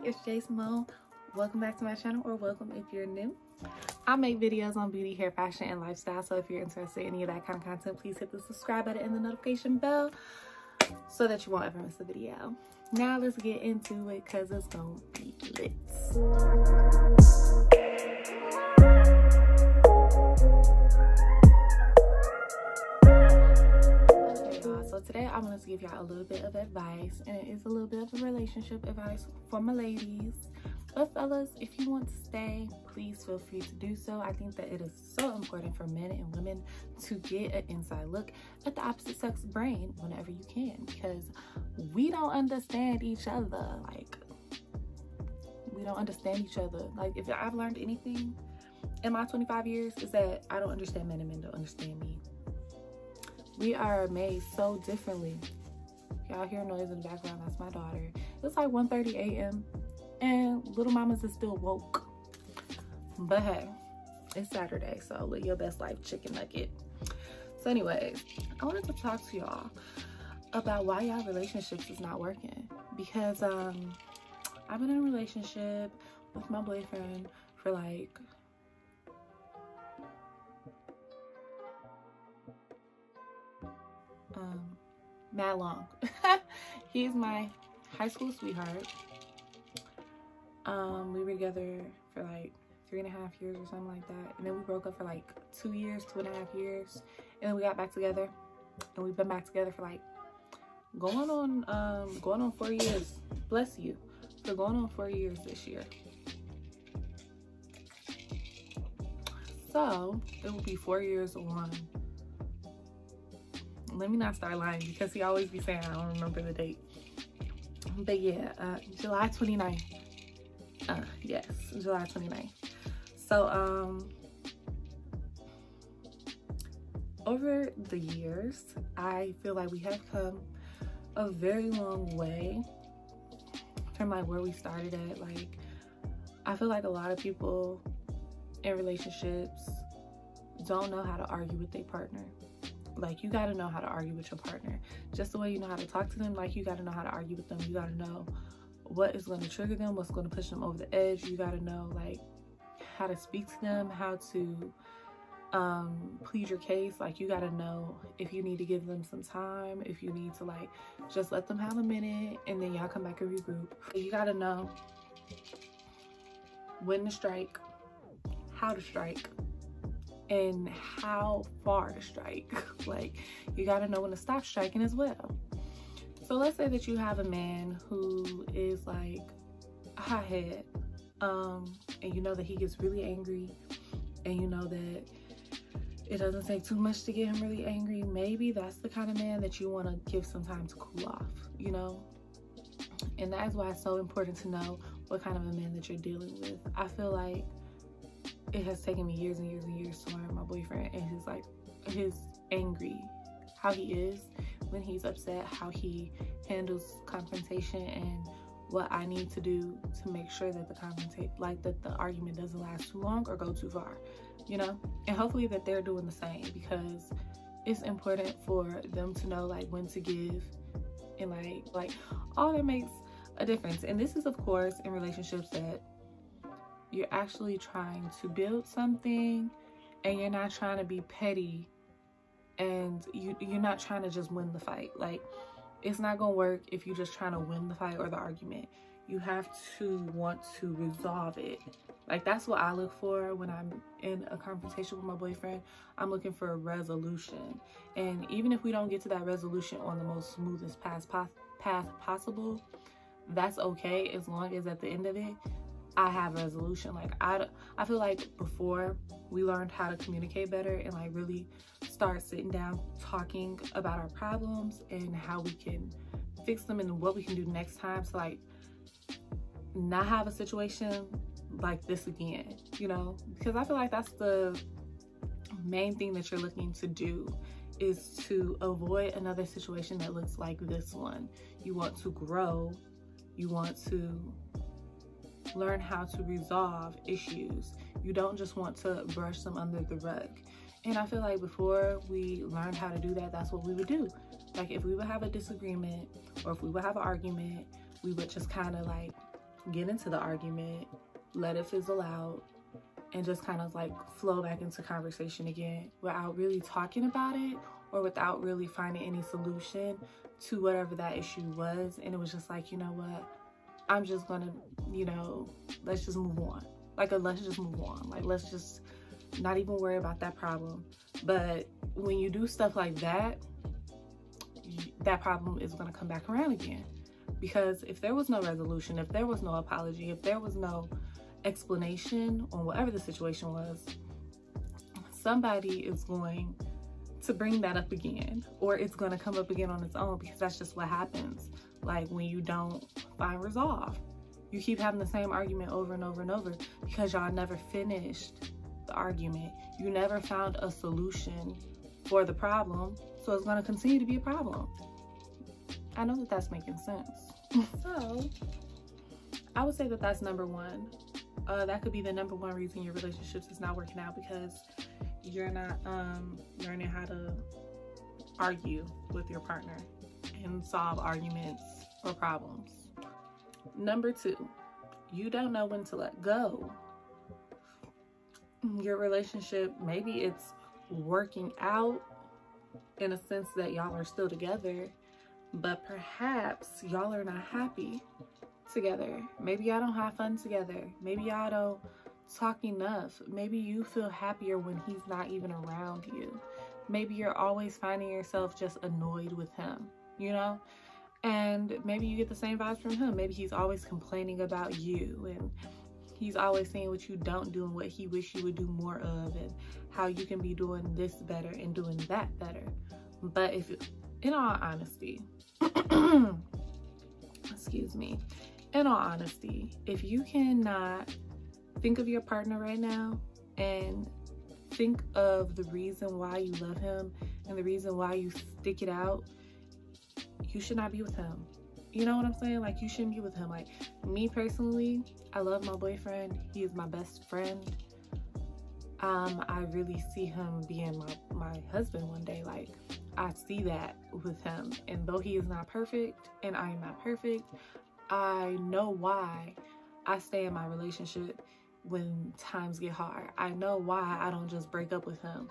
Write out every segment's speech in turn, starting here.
it's Jade.Samone. Welcome back to my channel, or welcome if you're new. I make videos on beauty, hair, fashion, and lifestyle, so if you're interested in any of that kind of content, please hit the subscribe button and the notification bell so that you won't ever miss a video. Now let's get into it because it's gonna be lit. So today I wanted to give y'all a little bit of advice, and it is a little bit of a relationship advice for my ladies. But fellas, if you want to stay, please feel free to do so. I think that it is so important for men and women to get an inside look at the opposite sex brain whenever you can, because we don't understand each other. Like, we don't understand each other. Like, if I've learned anything in my 25 years is that I don't understand men and men don't understand me. We are made so differently. Y'all hear noise in the background, that's my daughter. It's like 1:30 a.m. and little mamas is still woke. But hey, it's Saturday, so live your best life, chicken nugget. So anyways, I wanted to talk to y'all about why y'all relationships is not working. Because I've been in a relationship with my boyfriend for like mad long. He's my high school sweetheart. We were together for like 3.5 years or something like that, and then we broke up for like 2 years, 2.5 years, and then we got back together, and we've been back together for like going on 4 years. Bless you. So going on 4 years this year. So it will be 4 years on. Let me not start lying, because he always be saying I don't remember the date. But yeah, July 29th. Yes, July 29th. So over the years, I feel like we have come a very long way from like where we started at. Like, I feel like a lot of people in relationships don't know how to argue with their partner. Like, you got to know how to argue with your partner. Just the way you know how to talk to them, like, you got to know how to argue with them. You got to know what is going to trigger them, what's going to push them over the edge. You got to know, like, how to speak to them, how to plead your case. Like, you got to know if you need to give them some time, if you need to, like, just let them have a minute, and then y'all come back and regroup. You got to know when to strike, how to strike, and how far to strike. Like, you gotta know when to stop striking as well. So let's say that you have a man who is like a hothead, and you know that he gets really angry, and you know that it doesn't take too much to get him really angry. Maybe that's the kind of man that you want to give some time to cool off, you know? And that is why it's so important to know what kind of a man that you're dealing with. I feel like it has taken me years and years and years to learn my boyfriend and his angry, how he is when he's upset, how he handles confrontation, and what I need to do to make sure that the argument doesn't last too long or go too far, you know? And hopefully that they're doing the same, because it's important for them to know like when to give, and like all that makes a difference. And this is of course in relationships that you're actually trying to build something, and you're not trying to be petty, and you're not trying to just win the fight. Like, it's not gonna work if you're just trying to win the fight or the argument. You have to want to resolve it. Like, that's what I look for when I'm in a confrontation with my boyfriend. I'm looking for a resolution. And even if we don't get to that resolution on the most smoothest path possible, that's okay, as long as at the end of it I have a resolution. Like, I feel like before we learned how to communicate better and like really start sitting down talking about our problems and how we can fix them and what we can do next time to like not have a situation like this again, you know? Because I feel like that's the main thing that you're looking to do, is to avoid another situation that looks like this one. You want to grow, you want to learn how to resolve issues. You don't just want to brush them under the rug. And I feel like before we learned how to do that, that's what we would do. Like, if we would have a disagreement or if we would have an argument, we would just kind of like get into the argument, let it fizzle out, and just kind of like flow back into conversation again without really talking about it or without really finding any solution to whatever that issue was. And it was just like, you know what, I'm just gonna, you know, let's just move on. Like, let's just move on. Like, let's just not even worry about that problem. But when you do stuff like that, that problem is gonna come back around again. Because if there was no resolution, if there was no apology, if there was no explanation on whatever the situation was, somebody is going to bring that up again, or it's going to come up again on its own, because that's just what happens. Like, when you don't find resolve, you keep having the same argument over and over and over because y'all never finished the argument. You never found a solution for the problem, so it's going to continue to be a problem. I know that that's making sense. So I would say that that's number one. That could be the number one reason your relationships is not working out, because you're not learning how to argue with your partner and solve arguments or problems. Number two, you don't know when to let go. Your relationship, maybe it's working out in a sense that y'all are still together, but perhaps y'all are not happy together. Maybe y'all don't have fun together. Maybe y'all don't talk enough. Maybe you feel happier when he's not even around you. Maybe you're always finding yourself just annoyed with him, you know? And maybe you get the same vibes from him. Maybe he's always complaining about you, and he's always saying what you don't do and what he wish you would do more of, and how you can be doing this better and doing that better. But if, in all honesty, excuse me, in all honesty, if you cannot think of your partner right now and think of the reason why you love him and the reason why you stick it out, you should not be with him. You know what I'm saying? Like, you shouldn't be with him. Like, me personally, I love my boyfriend. He is my best friend. I really see him being my husband one day. Like, I see that with him. And though he is not perfect and I am not perfect, I know why I stay in my relationship when times get hard. I know why I don't just break up with him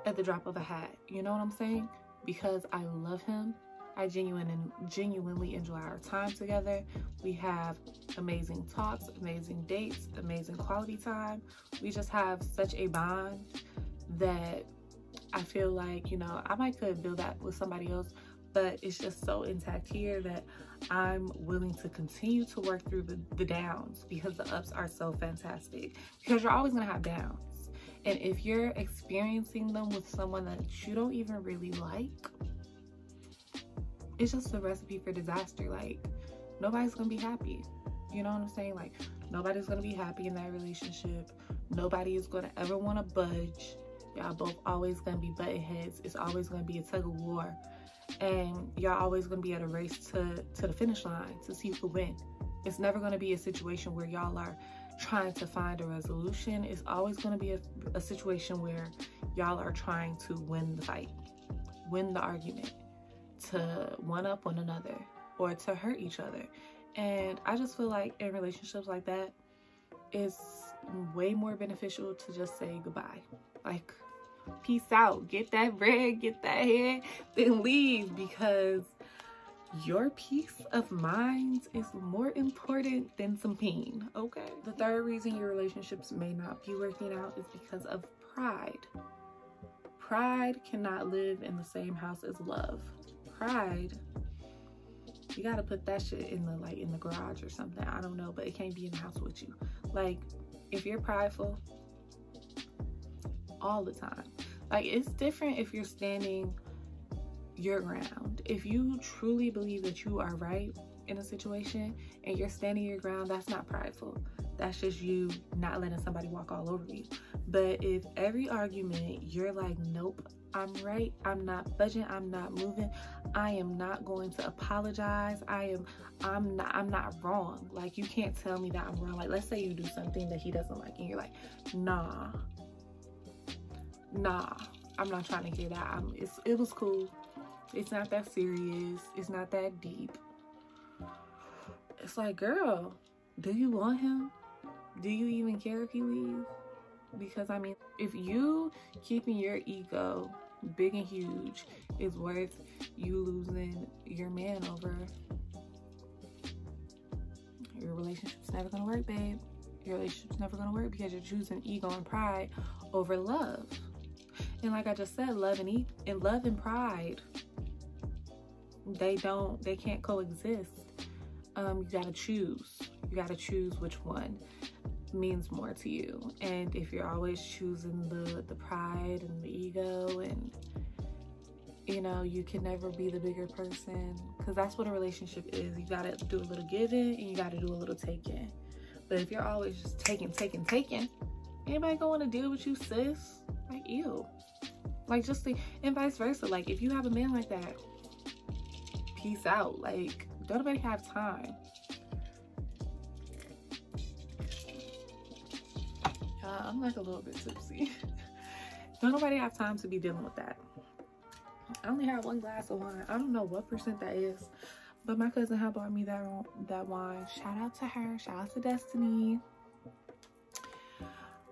at the drop of a hat. You know what I'm saying? Because I love him. I genuinely enjoy our time together. We have amazing talks, amazing dates, amazing quality time. We just have such a bond that I feel like, you know, I might could build that with somebody else, but it's just so intact here that I'm willing to continue to work through the downs, because the ups are so fantastic. Because you're always gonna have downs. And if you're experiencing them with someone that you don't even really like, it's just a recipe for disaster. Like, nobody's gonna be happy. You know what I'm saying? Like, nobody's gonna be happy in that relationship. Nobody is gonna ever wanna budge. Y'all both always gonna be butting heads. It's always gonna be a tug of war. And y'all always gonna be at a race to the finish line to see who can win. It's never gonna be a situation where y'all are trying to find a resolution. It's always gonna be a situation where y'all are trying to win the fight, win the argument, to one up one another or to hurt each other. And I just feel like in relationships like that, it's way more beneficial to just say goodbye. Like, peace out, get that bread, get that head, then leave, because your peace of mind is more important than some pain, okay? The third reason your relationships may not be working out is because of pride. Pride cannot live in the same house as love. Pride, you gotta put that shit in the garage or something. I don't know, but it can't be in the house with you. Like, if you're prideful all the time, like, it's different if you're standing your ground. If you truly believe that you are right in a situation and you're standing your ground, that's not prideful. That's just you not letting somebody walk all over you. But if every argument you're like, nope, I'm right, I'm not budging, I'm not moving, I am not going to apologize, I'm not wrong. Like, you can't tell me that I'm wrong. Like, let's say you do something that he doesn't like and you're like, nah, I'm not trying to hear that. It was cool. It's not that serious. It's not that deep. It's like, girl, do you want him? Do you even care if he leaves? Because I mean, if you keeping your ego big and huge is worth you losing your man over, your relationship's never gonna work, babe. Your relationship's never gonna work because you're choosing ego and pride over love. And like I just said, love and pride, they can't coexist. You gotta choose. You gotta choose which one means more to you. And if you're always choosing the pride and the ego, and you know, you can never be the bigger person, because that's what a relationship is. You gotta do a little giving and you gotta do a little taking. But if you're always just taking, anybody gonna want to deal with you, sis? Like, ew. Like, just think, and vice versa. Like, if you have a man like that, peace out. Like, don't nobody have time. I'm like a little bit tipsy. Don't nobody have time to be dealing with that. I only had one glass of wine. I don't know what percent that is, but my cousin had bought me that wine. Shout out to her. Shout out to Destiny.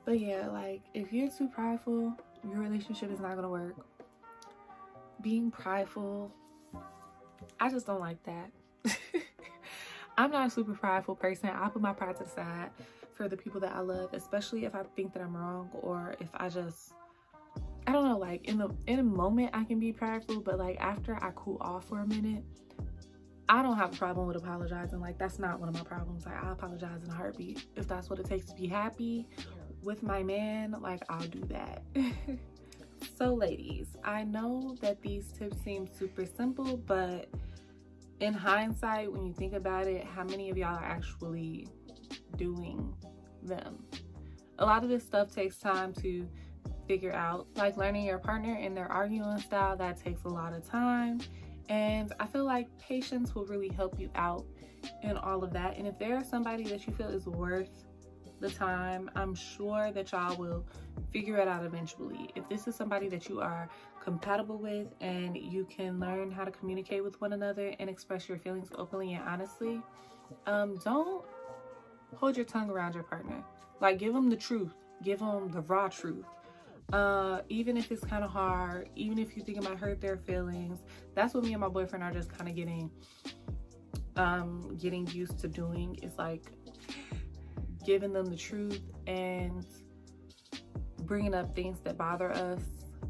But yeah, like, if you're too prideful, your relationship is not gonna work. Being prideful, I just don't like that. I'm not a super prideful person. I put my pride to the side for the people that I love, especially if I think that I'm wrong, or if I don't know, like in a moment I can be prideful, but like after I cool off for a minute, I don't have a problem with apologizing. Like, that's not one of my problems. Like, I apologize in a heartbeat. If that's what it takes to be happy with my man, like, I'll do that. So ladies, I know that these tips seem super simple, but in hindsight, when you think about it, how many of y'all are actually doing them? A lot of this stuff takes time to figure out, like learning your partner and their arguing style. That takes a lot of time, and I feel like patience will really help you out in all of that. And if there's somebody that you feel is worth the time, I'm sure that y'all will figure it out eventually. If this is somebody that you are compatible with and you can learn how to communicate with one another and express your feelings openly and honestly, don't hold your tongue around your partner. Like, give them the truth. Give them the raw truth. Even if it's kind of hard, even if you think it might hurt their feelings. That's what me and my boyfriend are just kind of getting used to doing, is like giving them the truth and bringing up things that bother us,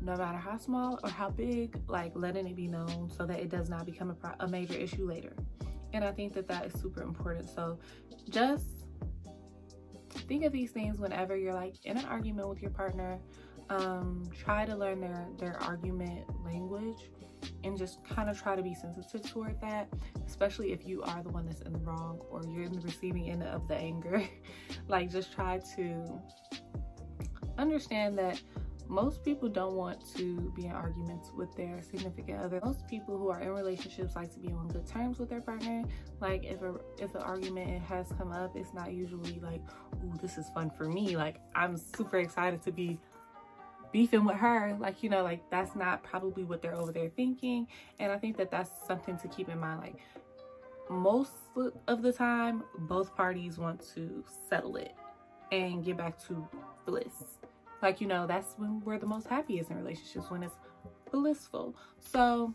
no matter how small or how big, like letting it be known so that it does not become a major issue later. And I think that that is super important. So just think of these things whenever you're like in an argument with your partner. Try to learn their argument language and just kind of try to be sensitive toward that, especially if you are the one that's in the wrong or you're in the receiving end of the anger. Like, just try to understand that most people don't want to be in arguments with their significant other. Most people who are in relationships like to be on good terms with their partner. Like, if an argument has come up, it's not usually like, ooh, this is fun for me. Like, I'm super excited to be beefing with her. Like, you know, like that's not probably what they're over there thinking. And I think that that's something to keep in mind. Like, most of the time, both parties want to settle it and get back to bliss. Like, you know, that's when we're the most happiest in relationships, when it's blissful. So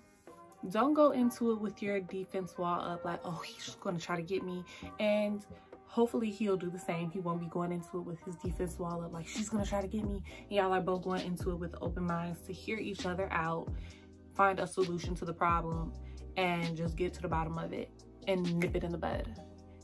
don't go into it with your defense wall up, like, oh, he's just gonna try to get me. And hopefully he'll do the same. He won't be going into it with his defense wall up, like, she's gonna try to get me. And y'all are both going into it with open minds to hear each other out, find a solution to the problem, and just get to the bottom of it and nip it in the bud,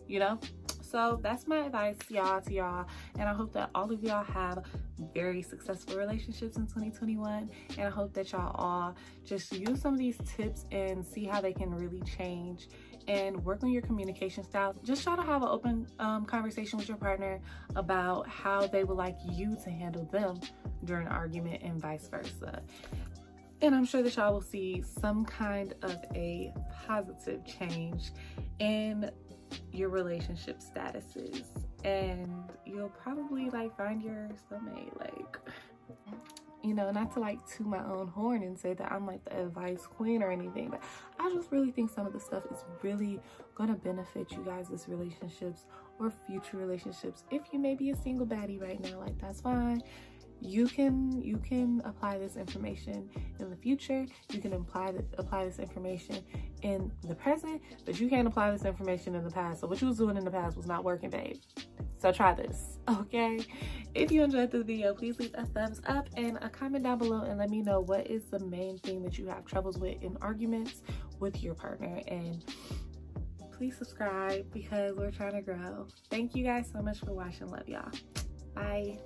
you know? So that's my advice, y'all, to y'all. And I hope that all of y'all have very successful relationships in 2021. And I hope that y'all all just use some of these tips and see how they can really change and work on your communication styles. Just try to have an open conversation with your partner about how they would like you to handle them during an argument and vice versa. And I'm sure that y'all will see some kind of a positive change in your relationship statuses, and you'll probably like find your soulmate. Like, you know, not to like toot my own horn and say that I'm like the advice queen or anything, but I I just really think some of the stuff is really gonna benefit you guys' relationships or future relationships. If you may be a single baddie right now, like, that's fine. You can apply this information in the future. You can apply this information in the present, but you can't apply this information in the past. So what you was doing in the past was not working, babe. So try this, okay? If you enjoyed this video, please leave a thumbs up and a comment down below and let me know what is the main thing that you have troubles with in arguments with your partner. And please subscribe because we're trying to grow. Thank you guys so much for watching. Love y'all. Bye.